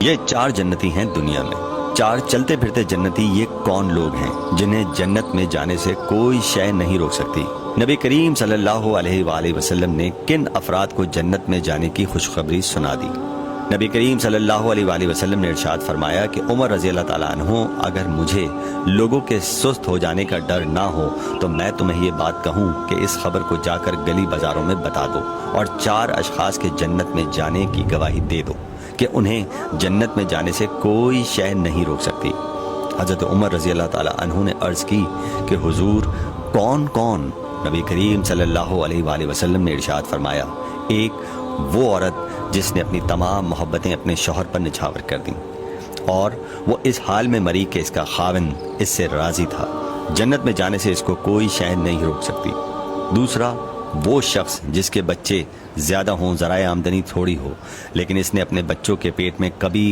یہ چار جنتی ہیں دنیا میں، چار چلتے پھرتے جنتی یہ کون لوگ ہیں جنہیں جنت میں جانے سے کوئی شے نہیں روک سکتی؟ نبی کریم صلی اللہ علیہ وآلہ وسلم نے کن افراد کو جنت میں جانے کی خوشخبری سنا دی؟ نبی کریم صلی اللہ علیہ وآلہ وسلم نے ارشاد فرمایا کہ عمر رضی اللہ تعالیٰ عنہ اگر مجھے لوگوں کے سست ہو جانے کا ڈر نہ ہو تو میں تمہیں یہ بات کہوں کہ اس خبر کو جا کر گلی بازاروں میں بتا دو اور چار اشخاص کے جنت میں جانے کی گواہی دے دو کہ انہیں جنت میں جانے سے کوئی شے نہیں روک سکتی۔ حضرت عمر رضی اللہ تعالیٰ عنہ نے عرض کی کہ حضور کون کون؟ نبی کریم صلی اللہ علیہ وآلہ وسلم نے ارشاد فرمایا، ایک وہ عورت جس نے اپنی تمام محبتیں اپنے شوہر پر نچھاور کر دیں اور وہ اس حال میں مری کہ اس کا خاوند اس سے راضی تھا، جنت میں جانے سے اس کو کوئی شے نہیں روک سکتی۔ دوسرا وہ شخص جس کے بچے زیادہ ہوں، ذرائع آمدنی تھوڑی ہو، لیکن اس نے اپنے بچوں کے پیٹ میں کبھی